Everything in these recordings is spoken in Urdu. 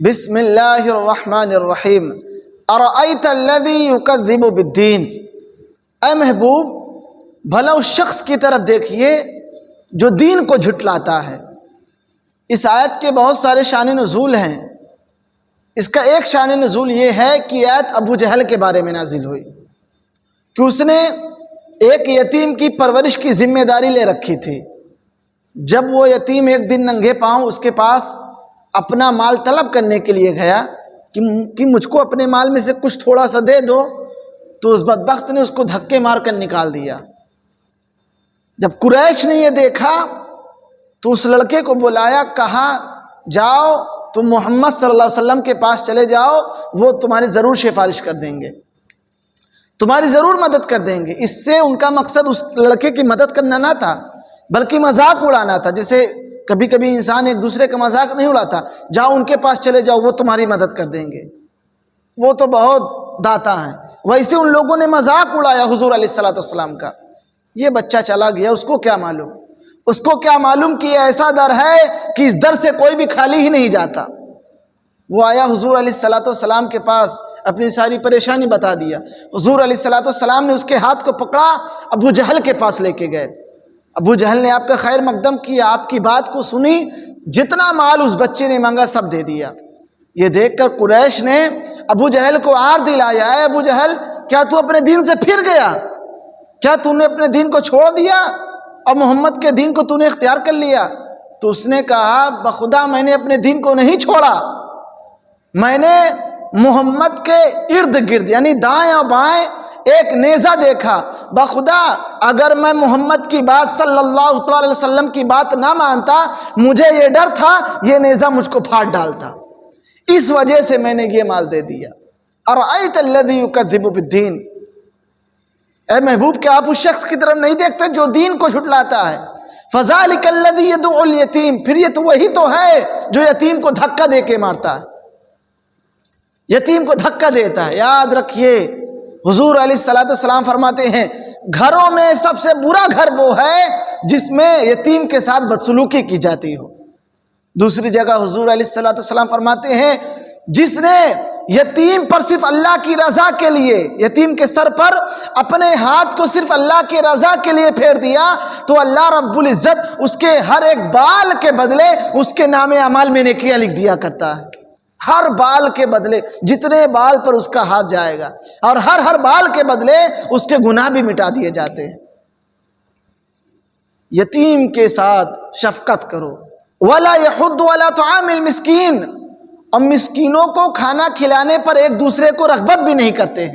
بسم اللہ الرحمن الرحیم ارأیت الذی یکذب بالدین۔ اے محبوب بھلا اس شخص کی طرف دیکھیے جو دین کو جھٹلاتا ہے۔ اس آیت کے بہت سارے شان نزول ہیں۔ اس کا ایک شان نزول یہ ہے کہ آیت ابو جہل کے بارے میں نازل ہوئی کہ اس نے ایک یتیم کی پرورش کی ذمہ داری لے رکھی تھی۔ جب وہ یتیم ایک دن ننگے پاؤں اس کے پاس اپنا مال طلب کرنے کے لیے گیا کہ مجھ کو اپنے مال میں سے کچھ تھوڑا سا دے دو، تو اس بدبخت نے اس کو دھکے مار کر نکال دیا۔ جب قریش نے یہ دیکھا تو اس لڑکے کو بلایا، کہا جاؤ تم محمد صلی اللہ علیہ وسلم کے پاس چلے جاؤ، وہ تمہاری ضرور سفارش کر دیں گے، تمہاری ضرور مدد کر دیں گے۔ اس سے ان کا مقصد اس لڑکے کی مدد کرنا نہ تھا بلکہ مذاق اڑانا تھا۔ جیسے کبھی کبھی انسان ایک دوسرے کا مذاق نہیں اڑاتا، جاؤ ان کے پاس چلے جاؤ، وہ تمہاری مدد کر دیں گے، وہ تو بہت داتا ہیں۔ ویسے ان لوگوں نے مذاق اڑایا حضور علیہ السلام کا۔ یہ بچہ چلا گیا، اس کو کیا معلوم، اس کو کیا معلوم کہ یہ ایسا در ہے کہ اس در سے کوئی بھی خالی ہی نہیں جاتا۔ وہ آیا حضور علیہ السلام کے پاس، اپنی ساری پریشانی بتا دیا۔ حضور علیہ السلام نے اس کے ہاتھ کو پکڑا، ابو جہل کے پاس لے کے گئے۔ ابو جہل نے آپ کا خیر مقدم کیا، آپ کی بات کو سنی، جتنا مال اس بچے نے مانگا سب دے دیا۔ یہ دیکھ کر قریش نے ابو جہل کو عار دلایا، اے ابو جہل کیا تو اپنے دین سے پھر گیا؟ کیا تو نے اپنے دین کو چھوڑ دیا اور محمد کے دین کو تو نے اختیار کر لیا؟ تو اس نے کہا بخدا میں نے اپنے دین کو نہیں چھوڑا، میں نے محمد کے ارد گرد یعنی دائیں اور بائیں ایک نیزہ دیکھا، بخدا اگر میں محمد کی بات صلی اللہ علیہ وسلم کی بات نہ مانتا، مجھے یہ ڈر تھا یہ نیزہ مجھ کو پھاڑ ڈالتا، اس وجہ سے میں نے یہ مال دے دیا۔ ارأیت الذی یکذب بالدین، اے محبوب کیا آپ اس شخص کی طرف نہیں دیکھتے جو دین کو جھٹلاتا ہے؟ فذلک الذی یدعو الیتیم، پھر یہ تو وہی تو ہے جو یتیم کو دھکا دے کے مارتا ہے، یتیم کو دھکا دیتا ہے۔ یاد رکھیے حضور علیہ السلام فرماتے ہیں گھروں میں سب سے برا گھر وہ ہے جس میں یتیم کے ساتھ بدسلوکی کی جاتی ہو۔ دوسری جگہ حضور علیہ السلام فرماتے ہیں جس نے یتیم پر صرف اللہ کی رضا کے لیے، یتیم کے سر پر اپنے ہاتھ کو صرف اللہ کی رضا کے لیے پھیر دیا تو اللہ رب العزت اس کے ہر ایک بال کے بدلے اس کے نام اعمال میں نیکیاں لکھ دیا کرتا ہے۔ ہر بال کے بدلے، جتنے بال پر اس کا ہاتھ جائے گا، اور ہر بال کے بدلے اس کے گناہ بھی مٹا دیے جاتے ہیں۔ یتیم کے ساتھ شفقت کرو۔ وَلَا يَحُضُّ عَلَىٰ طَعَامِ الْمِسْكِينِ، اور مسکینوں کو کھانا کھلانے پر ایک دوسرے کو رغبت بھی نہیں کرتے ہیں۔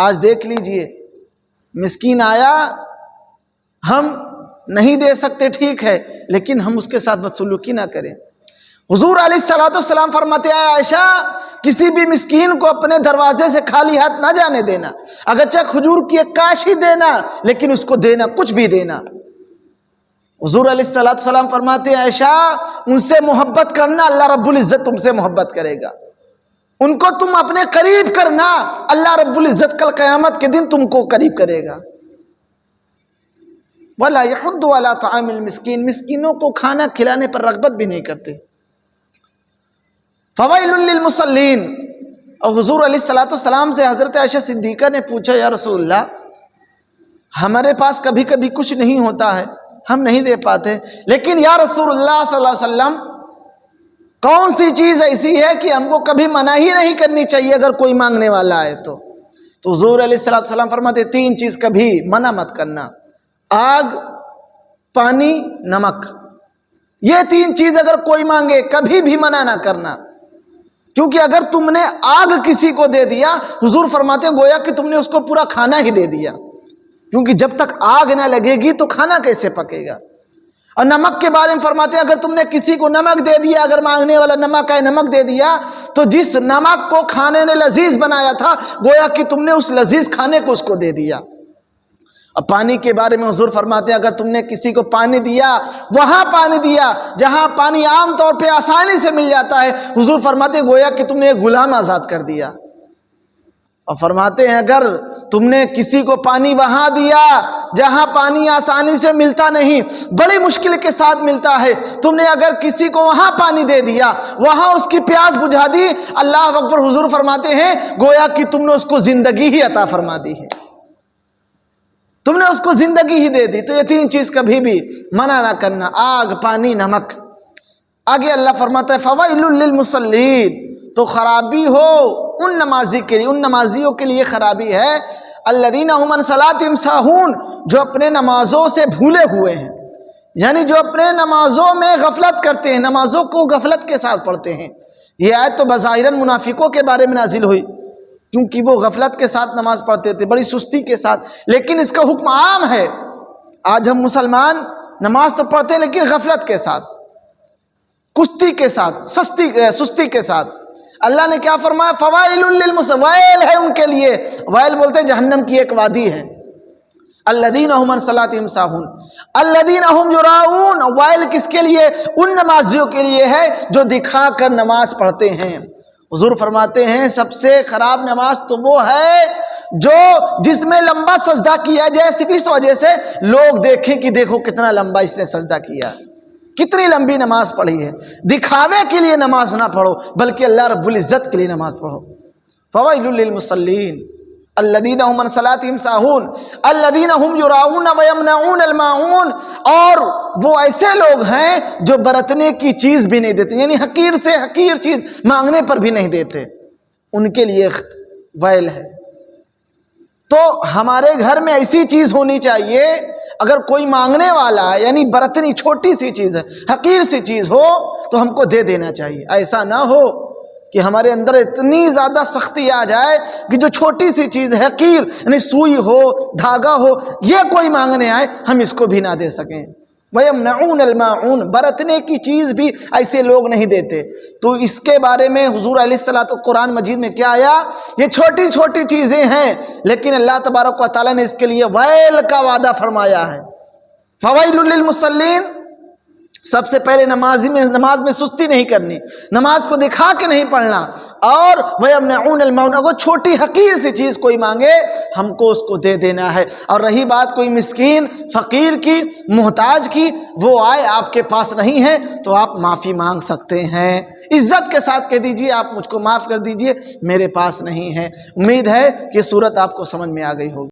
آج دیکھ لیجئے مسکین آیا، ہم نہیں دے سکتے ٹھیک ہے، لیکن ہم اس کے ساتھ بدسلوکی نہ کریں۔ حضور علیہ السلام فرماتے ہیں عائشہ کسی بھی مسکین کو اپنے دروازے سے خالی ہاتھ نہ جانے دینا، اگرچہ کھجور کی ایک کاشی دینا، لیکن اس کو دینا، کچھ بھی دینا۔ حضور علیہ السلام فرماتے ہیں عائشہ ان سے محبت کرنا، اللہ رب العزت تم سے محبت کرے گا، ان کو تم اپنے قریب کرنا، اللہ رب العزت کل قیامت کے دن تم کو قریب کرے گا۔ وَلَا يَحُضُّ عَلَىٰ طَعَامِ الْمِسْكِينِ، مسکینوں کو کھانا کھلانے پر رغبت بھی نہیں کرتے۔ فَوَيْلٌ لِّلْمُصَلِّينَ، اور حضور علیہ السلام سے حضرت عائشہ صدیقہ نے پوچھا یا رسول اللہ ہمارے پاس کبھی کبھی کچھ نہیں ہوتا ہے، ہم نہیں دے پاتے، لیکن یا رسول اللہ صلی اللہ علیہ وسلم کون سی چیز ایسی ہے کہ ہم کو کبھی منع ہی نہیں کرنی چاہیے اگر کوئی مانگنے والا آئے تو حضور علیہ السلام فرماتے تین چیز کبھی منع مت کرنا، آگ، پانی، نمک۔ یہ تین چیز اگر کوئی مانگے کبھی بھی منع نہ کرنا، کیونکہ اگر تم نے آگ کسی کو دے دیا حضور فرماتے ہیں گویا کہ تم نے اس کو پورا کھانا ہی دے دیا، کیونکہ جب تک آگ نہ لگے گی تو کھانا کیسے پکے گا۔ اور نمک کے بارے میں فرماتے ہیں اگر تم نے کسی کو نمک دے دیا، اگر مانگنے والا نمک ہے نمک دے دیا، تو جس نمک کو کھانے نے لذیذ بنایا تھا گویا کہ تم نے اس لذیذ کھانے کو اس کو دے دیا۔ اور پانی کے بارے میں حضور فرماتے ہیں اگر تم نے کسی کو پانی دیا، وہاں پانی دیا جہاں پانی عام طور پہ آسانی سے مل جاتا ہے، حضور فرماتے ہیں گویا کہ تم نے ایک غلام آزاد کر دیا۔ اور فرماتے ہیں اگر تم نے کسی کو پانی وہاں دیا جہاں پانی آسانی سے ملتا نہیں، بڑی مشکل کے ساتھ ملتا ہے، تم نے اگر کسی کو وہاں پانی دے دیا، وہاں اس کی پیاس بجھا دی، اللہ اکبر، حضور فرماتے ہیں گویا کہ تم نے اس کو زندگی ہی عطا فرما دی ہے، تم نے اس کو زندگی ہی دے دی۔ تو یہ تین چیز کبھی بھی منع نہ کرنا، آگ، پانی، نمک۔ آگے اللہ فرماتا ہے فویل للمصلین، تو خرابی ہو ان نمازی کے لیے، ان نمازیوں کے لیے خرابی ہے، الذین هم عن صلاتهم ساہون، جو اپنے نمازوں سے بھولے ہوئے ہیں، یعنی جو اپنے نمازوں میں غفلت کرتے ہیں، نمازوں کو غفلت کے ساتھ پڑھتے ہیں۔ یہ آیت تو بظاہراً منافقوں کے بارے میں نازل ہوئی، کیونکہ وہ غفلت کے ساتھ نماز پڑھتے تھے، بڑی سستی کے ساتھ، لیکن اس کا حکم عام ہے۔ آج ہم مسلمان نماز تو پڑھتے ہیں لیکن غفلت کے ساتھ، کشتی کے ساتھ، سستی کے ساتھ۔ اللہ نے کیا فرمایا؟ فوائل للمصلین، ویل ہے ان کے لیے، ویل بولتے ہیں جہنم کی ایک وادی ہے۔ الذین هم عن صلاتهم ساہون الذین هم یراؤون، ویل کس کے لیے؟ ان نمازیوں کے لیے ہے جو دکھا کر نماز پڑھتے ہیں۔ حضور فرماتے ہیں سب سے خراب نماز تو وہ ہے جو جس میں لمبا سجدہ کیا جائے صرف اس وجہ سے لوگ دیکھیں کہ دیکھو کتنا لمبا اس نے سجدہ کیا، کتنی لمبی نماز پڑھی ہے۔ دکھاوے کے لیے نماز نہ پڑھو بلکہ اللہ رب العزت کے لیے نماز پڑھو۔ فویل للمصلین الذین هم عن صلاتهم ساہون الذین هم یراؤون ویمنعون الماعون، اور وہ ایسے لوگ ہیں جو برتنے کی چیز بھی نہیں دیتے، یعنی حقیر سے حقیر چیز مانگنے پر بھی نہیں دیتے، ان کے لیے ویل ہے۔ تو ہمارے گھر میں ایسی چیز ہونی چاہیے، اگر کوئی مانگنے والا ہے یعنی برتنی چھوٹی سی چیز ہے، حقیر سی چیز ہو تو ہم کو دے دینا چاہیے۔ ایسا نہ ہو کہ ہمارے اندر اتنی زیادہ سختی آ جائے کہ جو چھوٹی سی چیز ہے، حقیر، یعنی سوئی ہو، دھاگا ہو، یہ کوئی مانگنے آئے ہم اس کو بھی نہ دے سکیں۔ وَيَمْنَعُونَ الْمَاعُونَ، برتنے کی چیز بھی ایسے لوگ نہیں دیتے۔ تو اس کے بارے میں حضور علیہ الصلوۃ قرآن مجید میں کیا آیا؟ یہ چھوٹی چھوٹی چیزیں ہیں لیکن اللہ تبارک و تعالیٰ نے اس کے لیے ویل کا وعدہ فرمایا ہے۔ فویل للمصلین، سب سے پہلے نماز میں سستی نہیں کرنی، نماز کو دکھا کے نہیں پڑھنا، اور وَيَمْنَعُونَ الْمَاعُونَ، اگر چھوٹی حقیر سی چیز کوئی مانگے ہم کو اس کو دے دینا ہے۔ اور رہی بات کوئی مسکین فقیر کی، محتاج کی، وہ آئے آپ کے پاس نہیں ہے تو آپ معافی مانگ سکتے ہیں، عزت کے ساتھ کہہ دیجئے آپ مجھ کو معاف کر دیجئے، میرے پاس نہیں ہے۔ امید ہے کہ صورت آپ کو سمجھ میں آ گئی ہوگی۔